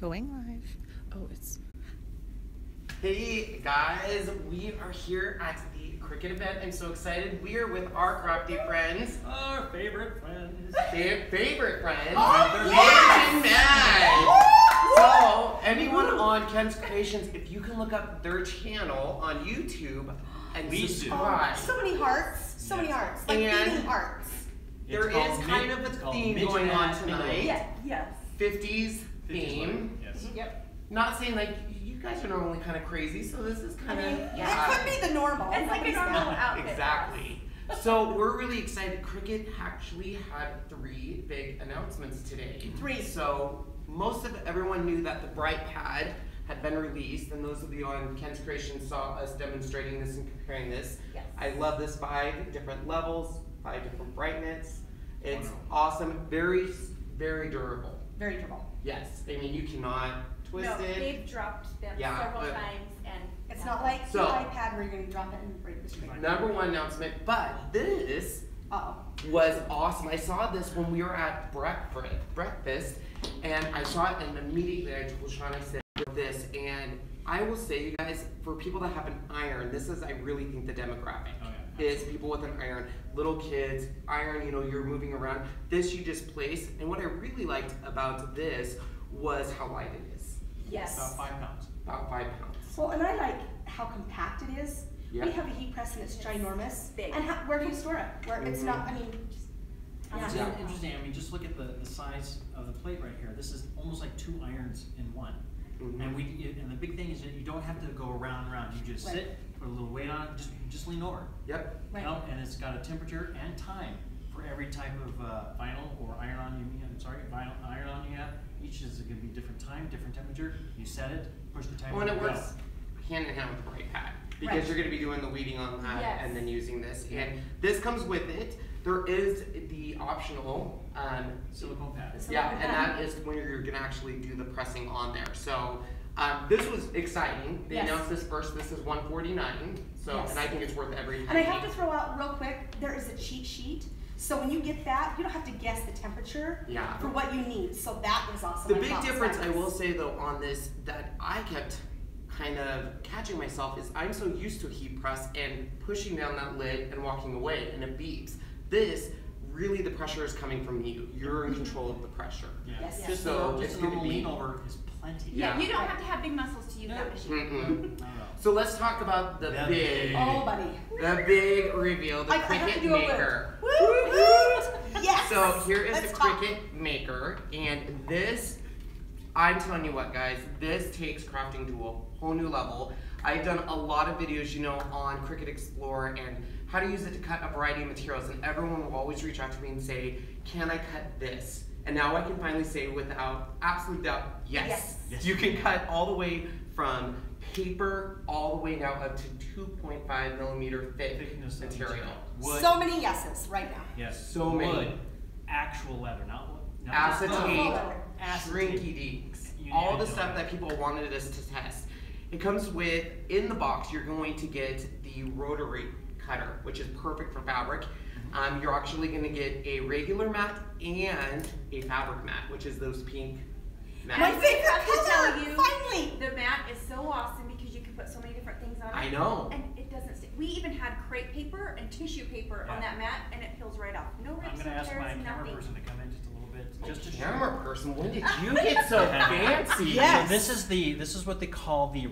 Going live. Oh, it's... Hey guys, we are here at the Cricut event. I'm so excited. We are with our crafty friends. Our favorite friends. Favorite friends. Oh, Yes! And Mad. So, anyone on Ken's Creations, if you can look up their channel on YouTube and subscribe. So many hearts. So many hearts. Like beating hearts. There is kind of a theme going on tonight. Yes. 50s theme. Yes. Yep. Not saying like you guys are normally kind of crazy, so this is kind of It could be the normal. It's like a normal outfit. Exactly. So we're really excited. Cricut actually had 3 big announcements today. 3. So most of everyone knew that the Bright Pad had been released, and those of you on Ken's Creations saw us demonstrating this and comparing this. Yes. I love this 5 different levels, 5 different brightness. It's awesome. Very, very durable. Very durable. Yes. I mean, you cannot twist No, it. they've dropped them several times, and it's not like the iPad where you're going to drop it and break the screen. Number 1 announcement, but this was awesome. I saw this when we were at breakfast, and I saw it, and immediately I told Sean, I said, this, and I will say, you guys, for people that have an iron, this is, I really think, the demographic. Is people with an iron, little kids, iron, you know, you're moving around. This you just place, and what I really liked about this was how light it is. Yes. About 5 pounds. About 5 pounds. Well, and I like how compact it is. Yep. We have a heat press and it's ginormous. Big. And where do you store it? Where it's not, I mean, just, It's interesting. I mean, just look at the size of the plate right here. This is almost like 2 irons in one. And and the big thing is that you don't have to go around and around. You just sit, put a little weight on it, just lean over. Yep. You know, and it's got a temperature and time for every type of vinyl or iron-on iron-on you have. Each is going to be different time, different temperature. You set it, push the timer. Well, and it works hand in hand with the Bright Pad because you're going to be doing the weeding on that and then using this. And this comes with it. There is the optional silicone pad. And that is when you're going to actually do the pressing on there. So this was exciting. They announced this first. This is $149. So and I think it's worth every penny. And I have to throw out real quick, there is a cheat sheet. So when you get that, you don't have to guess the temperature for what you need. So that was awesome. The big difference I will say though on this that I kept kind of catching myself is I'm so used to a heat press and pushing down that lid and walking away and it beeps. This, really the pressure is coming from you. You're in control of the pressure. Yes. Just so just a normal lean over is plenty. Yeah, you don't have to have big muscles to use that machine. So let's talk about the big, the big reveal, the Cricut Maker. Yes. So here is the Cricut Maker, and this, I'm telling you what guys, this takes crafting to a whole new level. I've done a lot of videos, you know, on Cricut Explore and how to use it to cut a variety of materials, and everyone will always reach out to me and say, can I cut this? And now I can finally say without absolute doubt, yes. You can cut all the way from paper all the way now up to 2.5 millimeter thick material. Wood. So many yeses right now. Yes. So many. Wood. Actual leather, not wood. Acetate, shrinky dinks, all the stuff that people wanted us to test. It comes with, in the box, you're going to get the rotary cutter, which is perfect for fabric. You're actually going to get a regular mat and a fabric mat, which is those pink mats. My favorite color, tell you, finally! The mat is so awesome because you can put so many different things on it. I know. And it doesn't stick. We even had crepe paper and tissue paper on that mat, and it peels right off. No rips, I'm going to no ask tears, my nothing. camera person to come in just a little bit. Just to Camera person, when did you get so fancy? Yes. So this is what they call the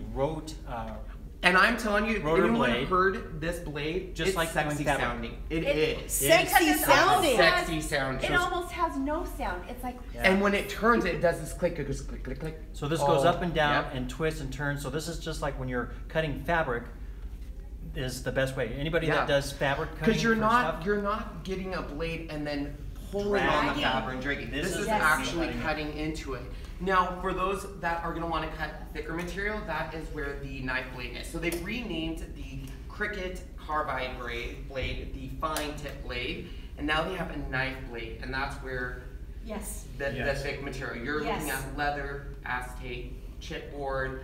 and I'm telling you, rotor anyone blade. Heard this blade, just it's like sexy sounding. It is. Sexy sounding. Sexy sound. It almost has no sound. It's like... And when it turns, it does this click, it goes click, click, click. So this goes up and down and twists and turns. So this is just like when you're cutting fabric is the best way. Anybody that does fabric cutting because you're not getting a blade and then pulling on the fabric and dragging. This is actually cutting into it. Now, for those that are going to want to cut thicker material, that is where the knife blade is. So they've renamed the Cricut carbide blade the fine tip blade, and now they have a knife blade, and that's where the thick material. You're looking at leather, acetate, chipboard.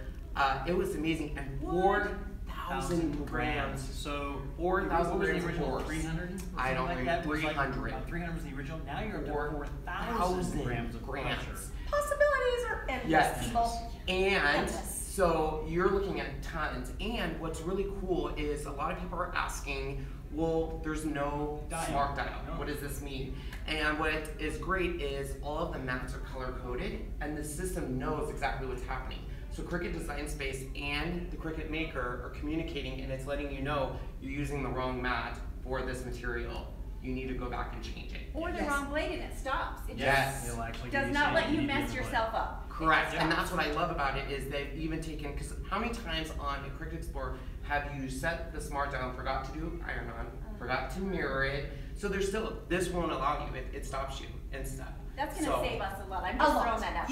It was amazing, and 4,000 grams. So 4,000 grams of original force. 300? I don't know, 300. Like 300 was the original. Now you're up to 4,000 grams of pressure. Possibilities are endless, Yes. people. And so you're looking at tons. And what's really cool is a lot of people are asking, well, there's no smart dial. What does this mean? And what is great is all of the mats are color coded and the system knows exactly what's happening. So Cricut Design Space and the Cricut Maker are communicating and it's letting you know you're using the wrong mat for this material. You need to go back and change it. Or the wrong blade and it stops. It Yes. just does not let you mess yourself up. Correct, and that's what I love about it is they've even taken, because how many times on a Cricut Explorer have you set the smart dial and forgot to do iron on, forgot to mirror it, so there's still, this won't allow you, it stops you and stuff. That's going to save us a lot. I'm just throwing that out.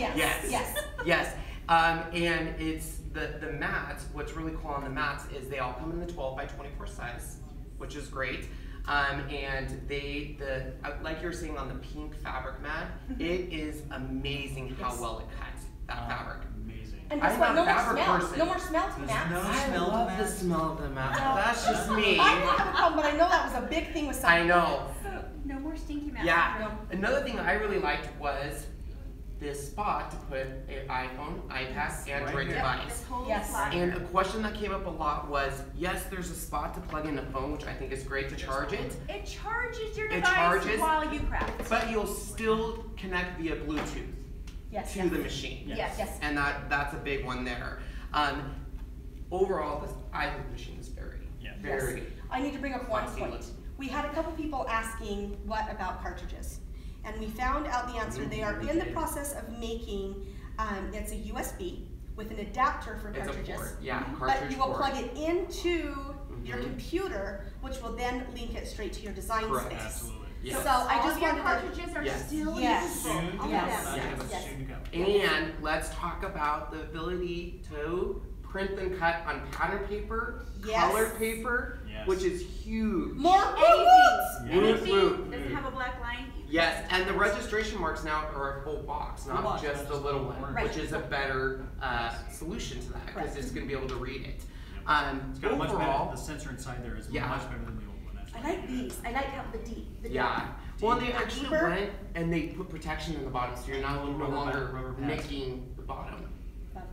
Yes. And it's the mats, what's really cool on the mats is they all come in the 12 by 24 size, which is great. And like you were saying on the pink fabric mat, it is amazing how well it cuts that fabric. Amazing. And guess what? No more smell. No more smell to the mats. I love the smell of the mat. That's just me. I don't have a problem, but I know that was a big thing with some. I know. So, no more stinky mats. Yeah. Another thing I really liked was this spot to put an iPhone, iPad, Android device. And a question that came up a lot was, yes, there's a spot to plug in a phone, which I think is great to charge it. It charges your device while you craft. But you'll still connect via Bluetooth to the machine. Yes. And that's a big one there. Overall, I think the machine is very. I need to bring up one point. We had a couple people asking, what about cartridges? And we found out the answer. They are in the process of making, it's a USB with an adapter for cartridges. It's a port, yeah, but you will plug it into your computer, which will then link it straight to your design space. Absolutely. Yes. So I just wanted cartridges are still Soon. And let's talk about the ability to print and cut on pattern paper, color paper, which is huge. More anything. Doesn't have a black line. Yes, and the registration marks now are a full box, not just the little one, which is a better solution to that because it's going to be able to read it. It's got much better. The sensor inside there is much better than the old one. I like these. I like how the D. Well, they actually went and they put protection in the bottom, so you're no longer nicking the bottom.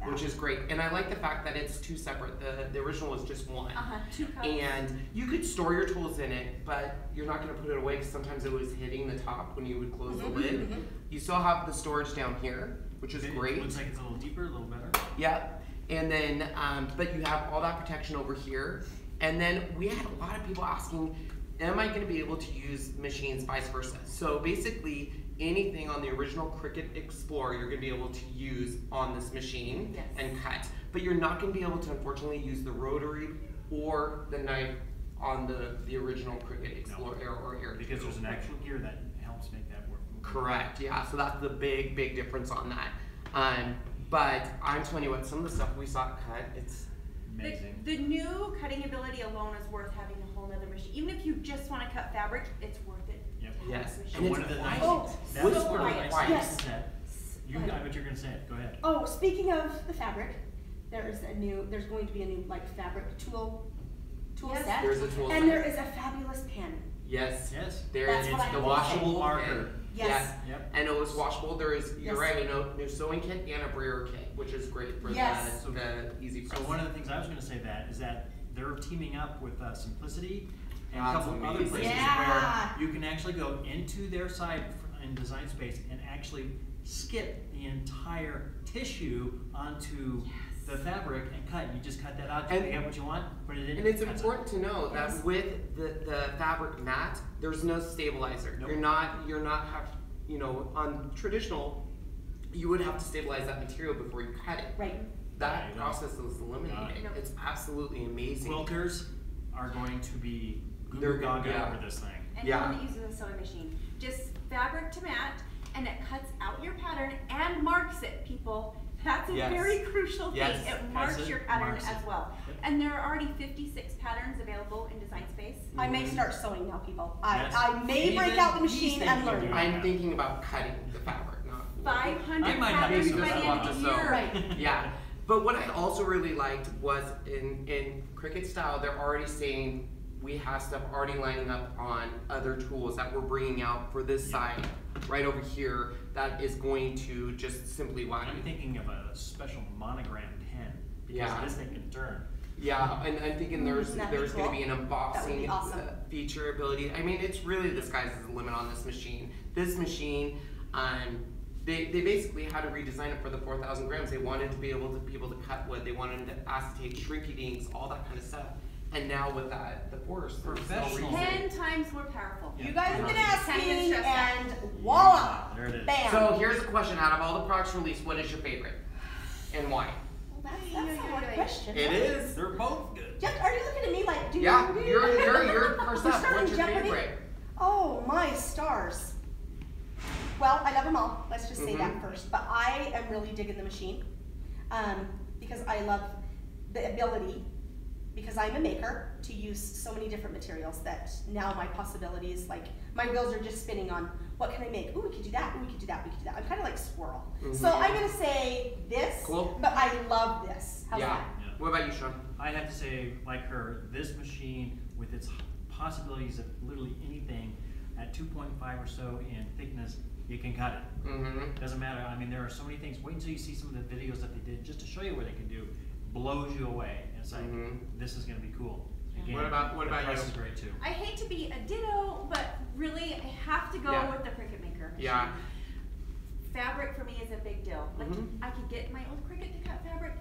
Which is great, and I like the fact that it's two separate. The original was just one, 2 cups. And you could store your tools in it, but you're not going to put it away because sometimes it was hitting the top when you would close the lid. You still have the storage down here, which is great. Looks like it's a little deeper, a little better. Yeah, and then but you have all that protection over here, and then we had a lot of people asking, am I going to be able to use machines vice versa? So basically, anything on the original Cricut Explorer you're going to be able to use on this machine and cut. But you're not going to be able to, unfortunately, use the rotary or the knife on the original Cricut Explorer or Air. Because there's an actual gear that helps make that work. Correct, yeah. So that's the big difference on that. But I'm telling you what, some of the stuff we saw cut, it's amazing. The new cutting ability alone is worth having a whole other machine. Even if you just want to cut fabric, it's worth it. Yes. And one of the nice things is that I bet you're going to say it. Go ahead. Oh, speaking of the fabric, there's going to be a new fabric tool set. There's a tool set. And there is a fabulous pen. Yes. There is the washable marker. Yes. And it was washable. There is, you're right, a new sewing kit and a brayer kit, which is great for the easy press. So one of the things I was going to say is that they're teaming up with Simplicity and a couple of other places where you can actually go into their site in Design Space and actually skip the entire tissue onto the fabric and cut. You just cut that out, you get what you want, put it in. And it's important to know that with the fabric mat, there's no stabilizer. You're not on traditional, you would have to stabilize that material before you cut it. Right. That process is eliminated. It's absolutely amazing. Quilters are going to be gaga over this thing. And no one that uses a sewing machine. Just fabric to mat, and it cuts out your pattern and marks it, people. That's a very crucial thing. It marks your pattern as well. And there are already 56 patterns available in Design Space. I may start sewing now, people. I may break out the machine and learn. I'm thinking about cutting the fabric, not 500 patterns by the end of the year. Right. But what I also really liked was in Cricut style, they're already saying we have stuff already lining up on other tools that we're bringing out for this side, right over here, that is going to just simply widen. I'm thinking of a special monogram pen, because this thing can turn. Yeah, and I'm thinking there's cool? going to be an embossing awesome. feature ability. I mean, it's really the sky's the limit on this machine. This machine, they basically had to redesign it for the 4,000 grams. They wanted to be able to cut wood. They wanted to acetate, shrinky dinks, all that kind of stuff. And now with that, the force, professional, 10 times more powerful. You guys have been asking, and voila, there it is. Bam. So here's a question: out of all the products released, what is your favorite, and why? That's a hard question. It is. They're both good. Are you looking at me like, you're first up. What's your Jeopardy? favorite? Oh my stars. Well, I love them all. Let's just say that first. But I am really digging the machine because I love the ability, because I'm a maker, to use so many different materials that now my possibilities, like my wheels are just spinning on what can I make? Ooh, we could do that. Ooh, we could do that. We could do that. I'm kind of like squirrel. So I'm gonna say this. Cool. But I love this. How's that? Yeah. What about you, Sean? I'd have to say, like her, this machine with its possibilities of literally anything at 2.5 or so in thickness, you can cut it. Doesn't matter. I mean, there are so many things. Wait until you see some of the videos that they did just to show you what they can do. Blows you away. And it's like, this is going to be the price is great too. I hate to be a ditto, but really I have to go with the Cricut Maker machine. Yeah. Fabric for me is a big deal. Like I could get my old Cricut to cut fabric,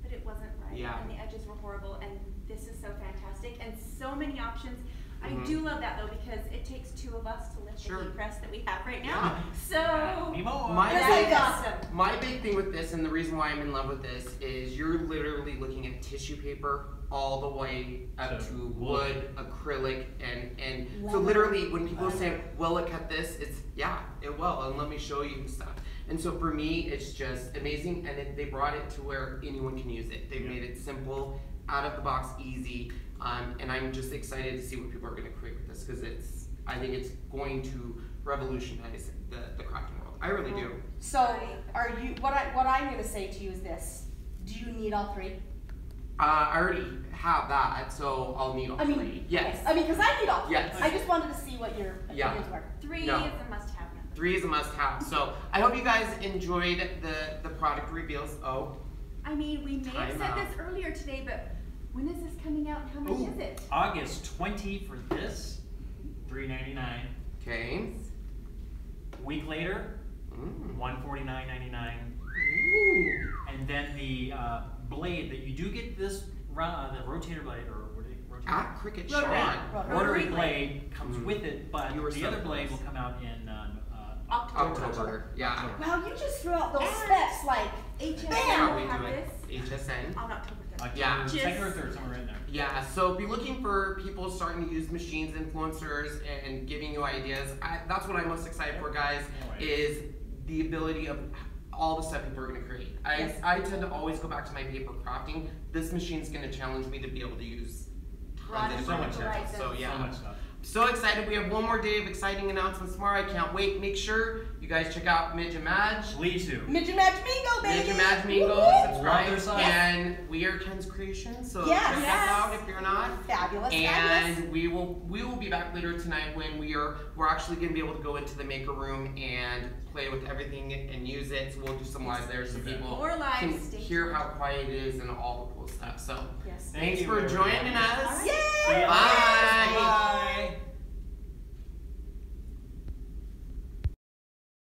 but it wasn't right. Yeah. And the edges were horrible, and this is so fantastic and so many options. I do love that though, because it takes two of us to lift the heat press that we have right now. So my big thing with this, and the reason why I'm in love with this, is you're literally looking at tissue paper all the way up to wood, acrylic, and so literally when people say, "Will it cut this?" It's it will, and let me show you stuff. And so for me, it's just amazing, and they brought it to where anyone can use it. They've made it simple, out of the box, easy. And I'm just excited to see what people are going to create with this, because I think it's going to revolutionize the crafting world. I really do. So, what I'm going to say to you is this: do you need all three? I already have that, so I'll need all three. Yes. I mean, because I need all three. Yes. I just wanted to see what your opinions were. 3 is a must-have. 3 is a must-have. So I hope you guys enjoyed the product reveals. I mean, we may have said this earlier today, but when is this coming out and how much is it? August 20 for this, $3.99. Okay. A week later, $149.99. And then the blade that you do get this, the rotator blade, or what do you Cricut Sean. Rotary blade comes with it, but the other blade will come out in October. Yeah. Wow, you just threw out those specs like HSN we do it. HSN. On October 3rd. Yeah. Second or third, somewhere in there. Yeah, so be looking for people starting to use machines, influencers, and giving you ideas. That's what I'm most excited for, guys, is the ability of all the stuff people are going to create. I tend to always go back to my paper crafting. This machine's going to challenge me to be able to use tons of different materials. So yeah. So much stuff. So excited. We have one more day of exciting announcements tomorrow. I can't wait. Make sure you guys check out Midge and Madge. Please do. Midge and Madge Mingo, baby. Midge and Madge Mingo. Subscribe. And we are Ken's Creations. So check us out if you're not. Fabulous. And we will be back later tonight when we're actually going to be able to go into the maker room and play with everything and use it. So we'll do some live there so people can hear how quiet it is and all the cool stuff. So thanks for joining us. Yay! Bye. Bye.